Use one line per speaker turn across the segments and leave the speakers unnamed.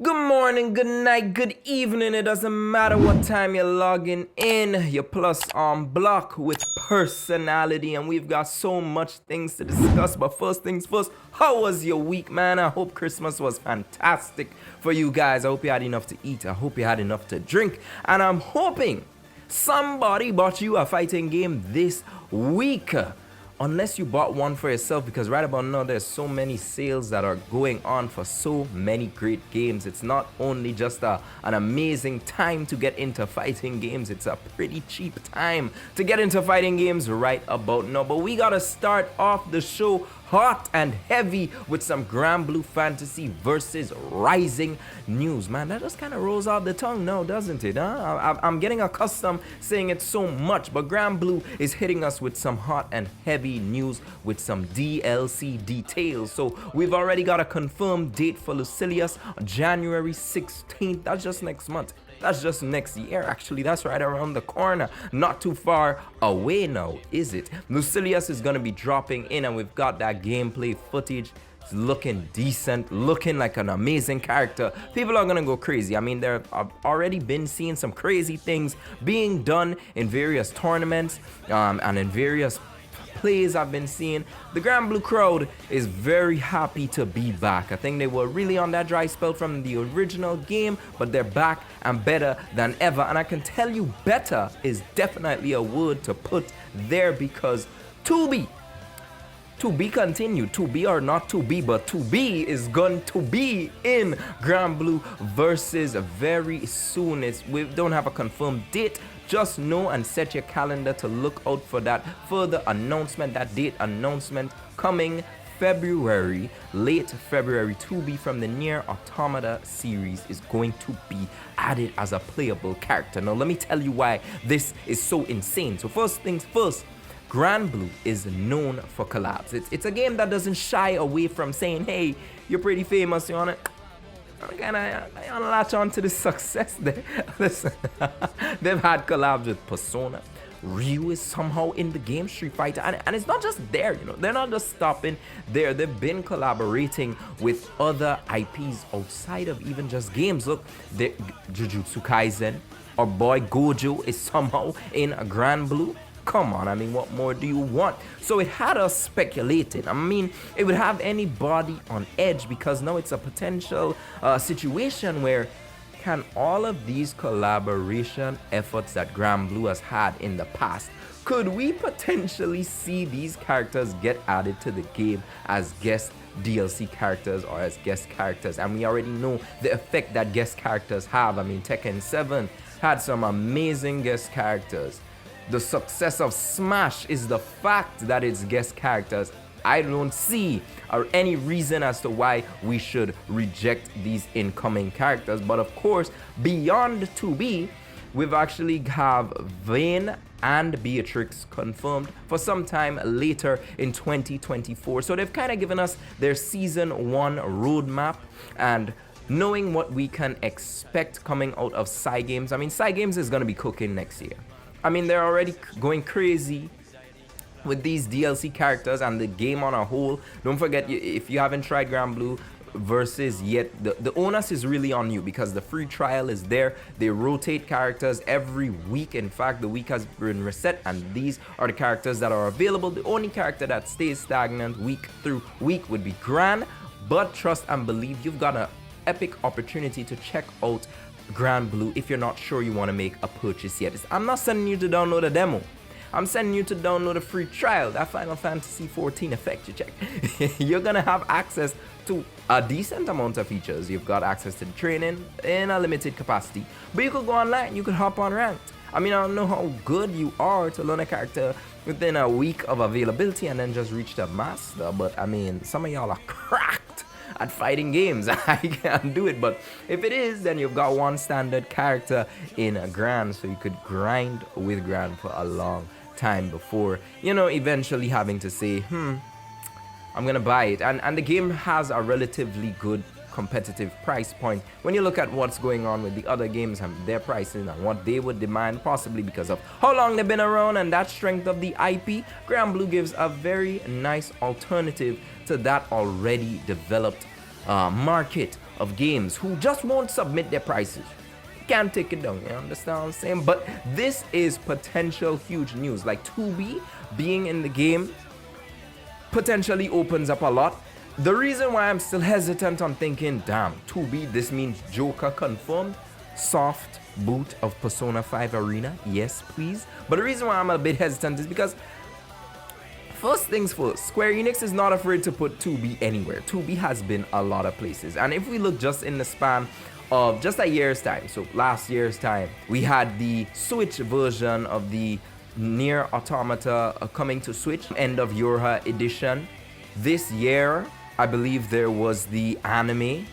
Good morning, good night, good evening. It doesn't matter what time you're logging in. You're plus on block with personality, and we've got so much things to discuss. But first things first, how was your week, man? I hope Christmas was fantastic for you guys. I hope you had enough to eat. I hope you had enough to drink. And I'm hoping somebody bought you a fighting game this week. Unless you bought one for yourself, because right about now there's so many sales that are going on for so many great games. It's not only just an amazing time to get into fighting games, it's a pretty cheap time to get into fighting games right about now. But we gotta start off the show hot and heavy with some Granblue Fantasy Versus Rising news. Man, that just kind of rolls off the tongue now, doesn't it? I'm getting accustomed saying it so much, but Granblue is hitting us with some hot and heavy news with some DLC details. So we've already got a confirmed date for Lucilius, January 16th. That's just next month. That's just next year, actually. That's right around the corner. Not too far away now, is it? Lucilius is going to be dropping in, and we've got that gameplay footage. It's looking decent, looking like an amazing character. People are going to go crazy. I mean, there have already been seeing some crazy things being done in various tournaments and in various plays I've been seeing. The Granblue crowd is very happy to be back. I think they were really on that dry spell from the original game, but they're back and better than ever. And I can tell you, better is definitely a word to put there, because to be continued, to be or not to be, but to be is going to be in Granblue Versus very soon. We don't have a confirmed date. Just know and set your calendar to look out for that further announcement, that date announcement coming February, late February. To be from the Nier Automata series is going to be added as a playable character. Now let me tell you why this is so insane. So first things first, Granblue is known for collabs. It's a game that doesn't shy away from saying, hey, you're pretty famous, you wanna latch on to the success there. Listen, they've had collabs with Persona. Ryu is somehow in the game, Street Fighter, and it's not just there, you know. They're not just stopping there. They've been collaborating with other IPs outside of even just games. Look, Jujutsu Kaisen, our boy Gojo is somehow in a Granblue. Come on, I mean, what more do you want? So it had us speculating. I mean, it would have anybody on edge, because now it's a potential situation where can all of these collaboration efforts that Granblue has had in the past, could we potentially see these characters get added to the game as guest DLC characters or as guest characters? And we already know the effect that guest characters have. I mean, Tekken 7 had some amazing guest characters. The success of Smash is the fact that it's guest characters. I don't see any reason as to why we should reject these incoming characters. But of course, beyond 2B, we've actually have Vayne and Beatrix confirmed for some time later in 2024. So they've kind of given us their season 1 roadmap, and knowing what we can expect coming out of Cygames. I mean, Cygames is going to be cooking next year. I mean, they're already going crazy with these DLC characters and the game on a whole. Don't forget, if you haven't tried Granblue Versus yet, the onus is really on you, because the free trial is there. They rotate characters every week. In fact, the week has been reset, and these are the characters that are available. The only character that stays stagnant week through week would be Gran, but trust and believe, you've got an epic opportunity to check out Granblue if you're not sure you want to make a purchase yet. I'm not sending you to download a demo. I'm sending you to download a free trial. That Final Fantasy 14 effect you check. You're gonna have access to a decent amount of features. You've got access to the training in a limited capacity, but you could go online, you could hop on ranked. I mean, I don't know how good you are to learn a character within a week of availability and then just reach the master, but I mean, some of y'all are cracked at fighting games. I can't do it, but if it is, then you've got one standard character in a Gran, so you could grind with Gran for a long time before, you know, eventually having to say, I'm gonna buy it. And the game has a relatively good competitive price point when you look at what's going on with the other games and their pricing and what they would demand, possibly because of how long they've been around and that strength of the IP. Granblue gives a very nice alternative to that already developed market of games who just won't submit their prices. You can't take it down, you understand what I'm saying? But this is potential huge news. Like 2B being in the game potentially opens up a lot. The reason why I'm still hesitant on thinking, damn, 2B, this means Joker confirmed, soft boot of Persona 5 Arena, yes please. But the reason why I'm a bit hesitant is because first things first, Square Enix is not afraid to put 2B anywhere. 2B has been a lot of places. And if we look just in the span of just a year's time, so last year's time, we had the Switch version of the Nier Automata coming to Switch, end of Yorha edition. This year, I believe there was the anime.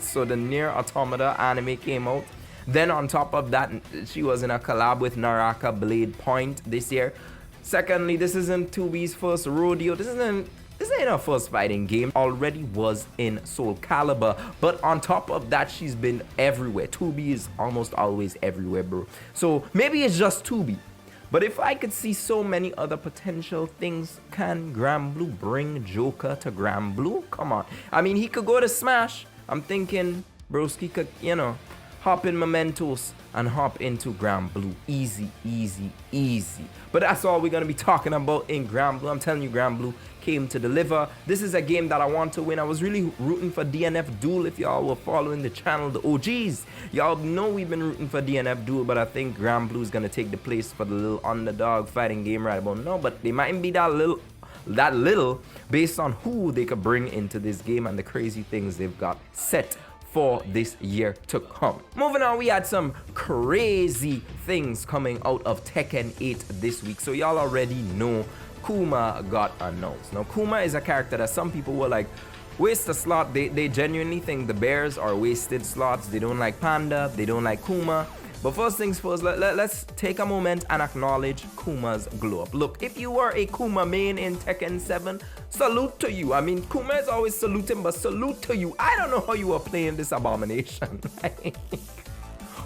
So the Nier Automata anime came out. Then on top of that, she was in a collab with Naraka Blade Point this year. Secondly, this isn't 2B's first rodeo. This ain't her first fighting game. Already was in Soul Calibur. But on top of that, she's been everywhere. 2B is almost always everywhere, bro. So maybe it's just 2B. But if I could see so many other potential things, can Granblue bring Joker to Granblue? Come on. I mean, he could go to Smash. I'm thinking broski could, hop in Mementos and hop into Granblue. Easy, easy, easy. But that's all we're going to be talking about in Granblue. I'm telling you, Granblue came to deliver. This is a game that I want to win. I was really rooting for DNF Duel. If y'all were following the channel, the OGs, y'all know we've been rooting for DNF Duel, but I think Granblue is going to take the place for the little underdog fighting game right about now. But they mightn't be that little based on who they could bring into this game and the crazy things they've got set for this year to come. Moving on, we had some crazy things coming out of Tekken 8 this week. So y'all already know Kuma got announced. Now Kuma is a character that some people were like, waste a slot. They genuinely think the bears are wasted slots. They don't like Panda, they don't like Kuma. But first things first, let's take a moment and acknowledge Kuma's glow up. Look, if you were a Kuma main in Tekken 7, salute to you. I mean, Kuma is always saluting, but salute to you. I don't know how you were playing this abomination.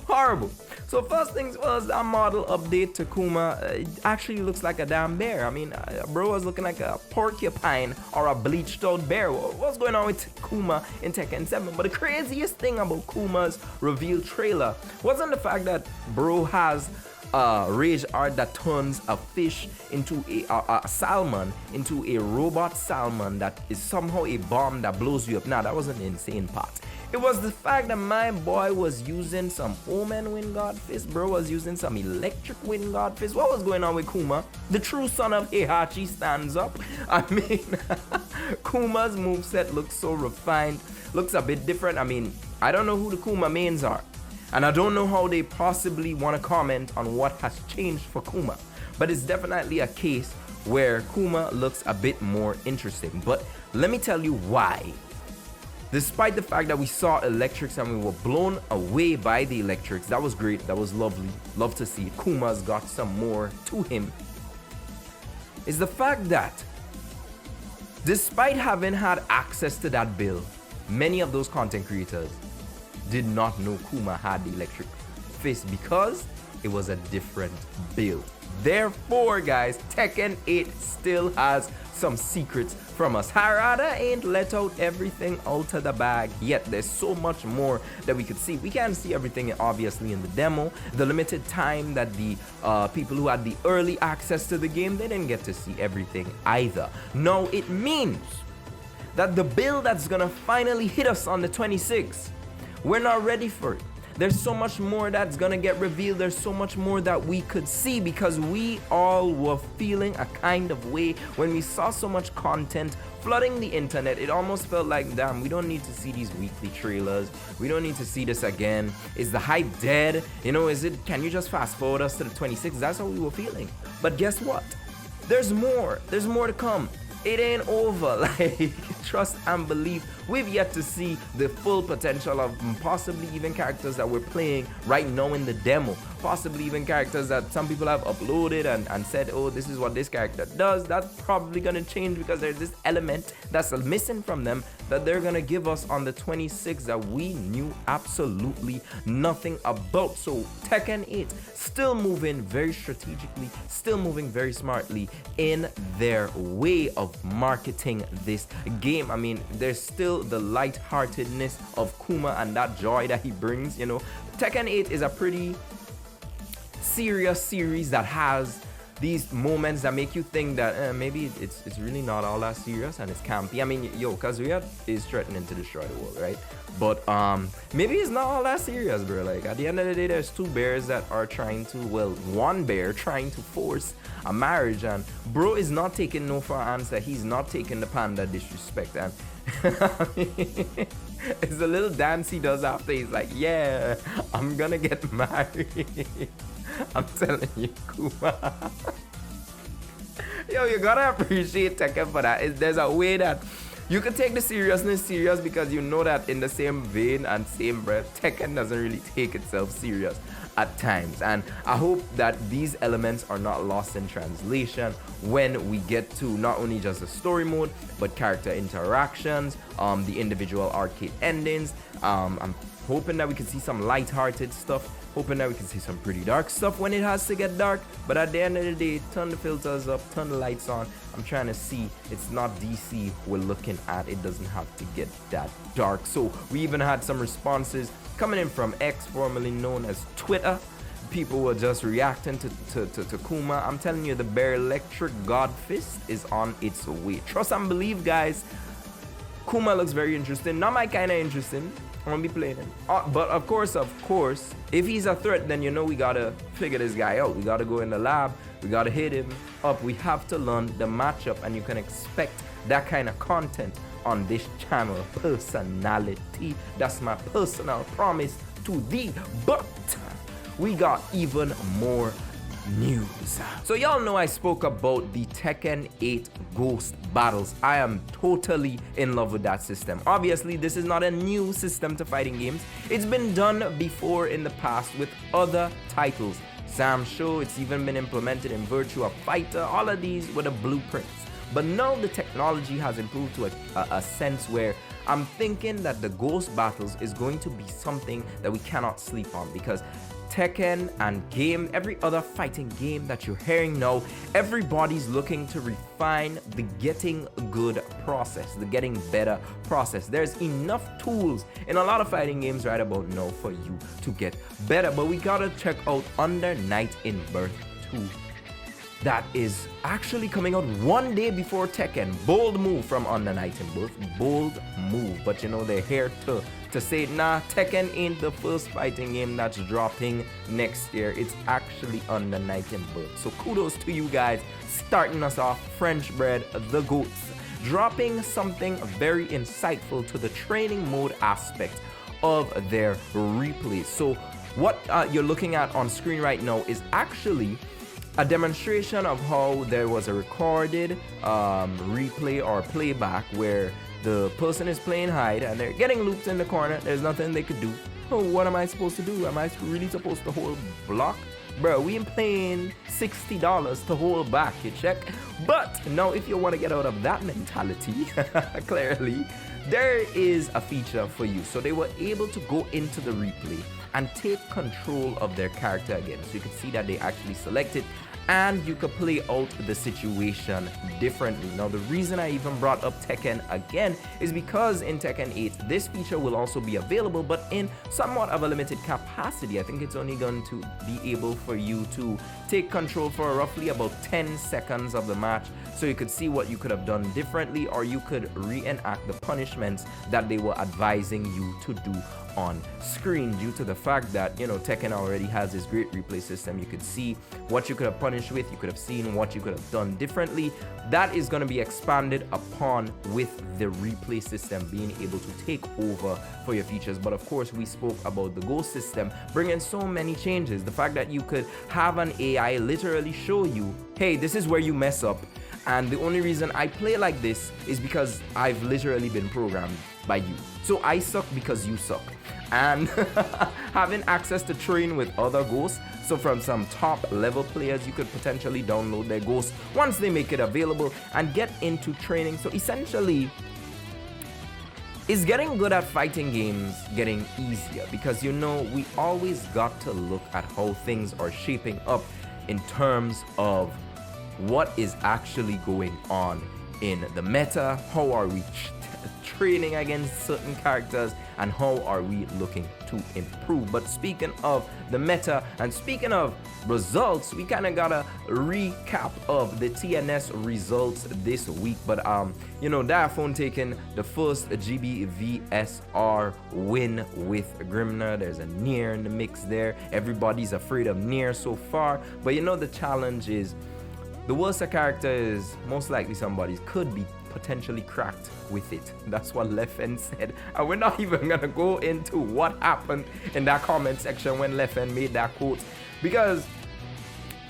Horrible. So first things first, that model update to Kuma actually looks like a damn bear. I mean, bro was looking like a porcupine or a bleached out bear. What's going on with Kuma in Tekken 7? But the craziest thing about Kuma's reveal trailer wasn't the fact that bro has rage art that turns a fish into a salmon into a robot salmon that is somehow a bomb that blows you up. Nah, that wasn't the insane part. It was the fact that my boy was using some Omen Wind God Fist, bro was using some Electric Wind God Fist. What was going on with Kuma? The true son of Heihachi stands up. I mean, Kuma's moveset looks so refined, looks a bit different. I mean, I don't know who the Kuma mains are, and I don't know how they possibly want to comment on what has changed for Kuma. But it's definitely a case where Kuma looks a bit more interesting. But let me tell you why. Despite the fact that we saw electrics and we were blown away by the electrics, that was great, that was lovely, love to see it. Kuma's got some more to him. Is the fact that despite having had access to that build, many of those content creators did not know Kuma had the electric fist because it was a different build. Therefore, guys, Tekken 8 still has some secrets from us. Harada ain't let out everything out of the bag yet. There's so much more that we could see. We can't see everything obviously in the demo. The limited time that the people who had the early access to the game, they didn't get to see everything either. No, it means that the build that's gonna finally hit us on the 26th, we're not ready for it. There's so much more that's gonna get revealed. There's so much more that we could see because we all were feeling a kind of way when we saw so much content flooding the internet. It almost felt like, damn, we don't need to see these weekly trailers. We don't need to see this again. Is the hype dead? Can you just fast forward us to the 26th? That's how we were feeling. But guess what? There's more to come. It ain't over. Like, trust and believe, we've yet to see the full potential of possibly even characters that we're playing right now in the demo, possibly even characters that some people have uploaded and said, oh, this is what this character does. That's probably gonna change because there's this element that's missing from them that they're gonna give us on the 26th that we knew absolutely nothing about. So Tekken 8 still moving very strategically, still moving very smartly in their way of marketing this game. I mean, there's still the lightheartedness of Kuma and that joy that he brings, you know. Tekken 8 is a pretty serious series that has these moments that make you think that maybe it's really not all that serious and it's campy. I mean, yo, Kazuya is threatening to destroy the world, right? But maybe it's not all that serious, bro. Like, at the end of the day, there's two bears that are trying to, well, one bear trying to force a marriage, and bro is not taking no for an answer. He's not taking the panda disrespect, and it's a little dance he does after. He's like, yeah, I'm gonna get married. I'm telling you, Kuma. Yo, you gotta appreciate Tekken for that. There's a way that you can take the seriousness serious, because you know that in the same vein and same breath, Tekken doesn't really take itself serious at times. And I hope that these elements are not lost in translation when we get to not only just the story mode, but character interactions, the individual arcade endings. I'm hoping that we can see some light-hearted stuff, hoping that we can see some pretty dark stuff when it has to get dark. But at the end of the day, turn the filters up, turn the lights on. I'm trying to see, it's not DC we're looking at. It doesn't have to get that dark. So we even had some responses coming in from X, formerly known as Twitter. People were just reacting to Kuma. I'm telling you, the Bear Electric God Fist is on its way. Trust and believe, guys. Kuma looks very interesting. Not my kind of interesting. I'm gonna be playing him. But of course, if he's a threat, then you know we gotta figure this guy out. We gotta go in the lab. We gotta hit him up. We have to learn the matchup, and you can expect that kind of content on this channel. Personality. That's my personal promise to thee. But we got even more news. So y'all know I spoke about the Tekken 8 Ghost battles. I am totally in love with that system. Obviously, this is not a new system to fighting games. It's been done before in the past with other titles. Sam Show, it's even been implemented in Virtua Fighter. All of these were the blueprints. But now the technology has improved to a sense where I'm thinking that the Ghost battles is going to be something that we cannot sleep on, because Tekken and every other fighting game that you're hearing now, everybody's looking to refine the getting good process, the getting better process. There's enough tools in a lot of fighting games right about now for you to get better. But we gotta check out Under Night in Birth 2. That is actually coming out one day before Tekken. Bold move from Under Night in Birth. Bold move. But you know, they're here to say, nah, Tekken ain't the first fighting game that's dropping next year. It's actually Under Night in Birth. So kudos to you guys, starting us off, French bread, the goats, dropping something very insightful to the training mode aspect of their replays. So what you're looking at on screen right now is actually a demonstration of how there was a recorded replay or playback where the person is playing hide and they're getting looped in the corner. There's nothing they could do. Oh, what am I supposed to do? Am I really supposed to hold block? Bro, we ain't paying $60 to hold back, you check? But now if you want to get out of that mentality, clearly, there is a feature for you. So they were able to go into the replay and take control of their character again. So you can see that they actually selected, and you could play out the situation differently. Now, the reason I even brought up Tekken again is because in Tekken 8, this feature will also be available, but in somewhat of a limited capacity. I think it's only going to be able for you to take control for roughly about 10 seconds of the match, so you could see what you could have done differently, or you could reenact the punishments that they were advising you to do on screen, due to the fact that, you know, Tekken already has this great replay system. You could see what you could have punished with, you could have seen what you could have done differently. That is going to be expanded upon with the replay system being able to take over for your features. But of course, we spoke about the Ghost system bringing so many changes. The fact that you could have an AI literally show you, hey, this is where you mess up, and the only reason I play like this is because I've literally been programmed by you. So I suck because you suck. And having access to train with other ghosts, so from some top level players, you could potentially download their ghosts once they make it available and get into training. So essentially, is getting good at fighting games getting easier? Because you know, we always got to look at how things are shaping up in terms of what is actually going on in the meta, how are we training against certain characters, and how are we looking to improve. But speaking of the meta and speaking of results, we kind of got a recap of the TNS results this week. But you know, Diaphone taking the first GBVSR win with Grimner. There's a Nier in the mix there. Everybody's afraid of Nier so far, but you know, the challenge is the worst character is most likely somebody could be potentially cracked with it. That's what Leffen said, and we're not even gonna go into what happened in that comment section when Leffen made that quote, because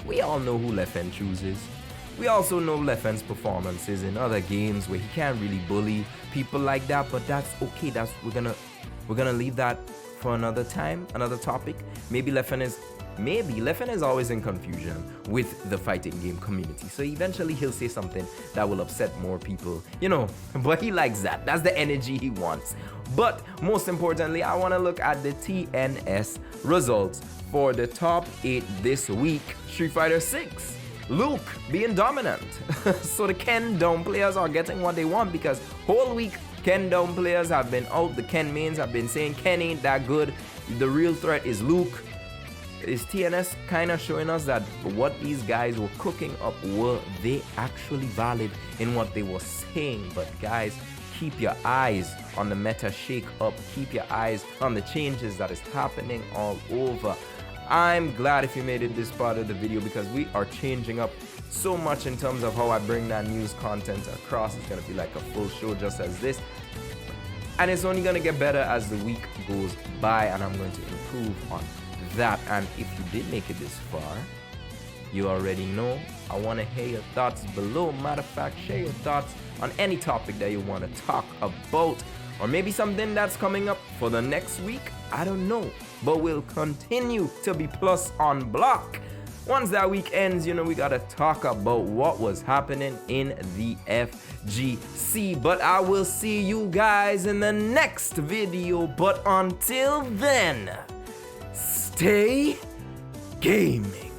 we all know who Leffen chooses. We also know Leffen's performances in other games where he can't really bully people like that, but that's okay. We're gonna leave that for another time, another topic. Maybe Leffen is always in confusion with the fighting game community, so eventually he'll say something that will upset more people, you know, but he likes that. That's the energy he wants. But most importantly, I want to look at the TNS results for the top 8 this week. Street Fighter 6, Luke being dominant. So the Ken down players are getting what they want, because whole week Ken down players have been out. The Ken mains have been saying Ken ain't that good. The real threat is Luke. Is TNS kind of showing us that what these guys were cooking up, were they actually valid in what they were saying? But guys, keep your eyes on the meta shake up. Keep your eyes on the changes that is happening all over. I'm glad if you made it this part of the video, because we are changing up so much in terms of how I bring that news content across. It's gonna be like a full show just as this, and it's only gonna get better as the week goes by, and I'm going to improve on that. And if you did make it this far, you already know I want to hear your thoughts below. Matter of fact, share your thoughts on any topic that you want to talk about, or maybe something that's coming up for the next week. I don't know, but we'll continue to be plus on block. Once that week ends, you know, we gotta talk about what was happening in the FGC. But I will see you guys in the next video. But until then, stay gaming.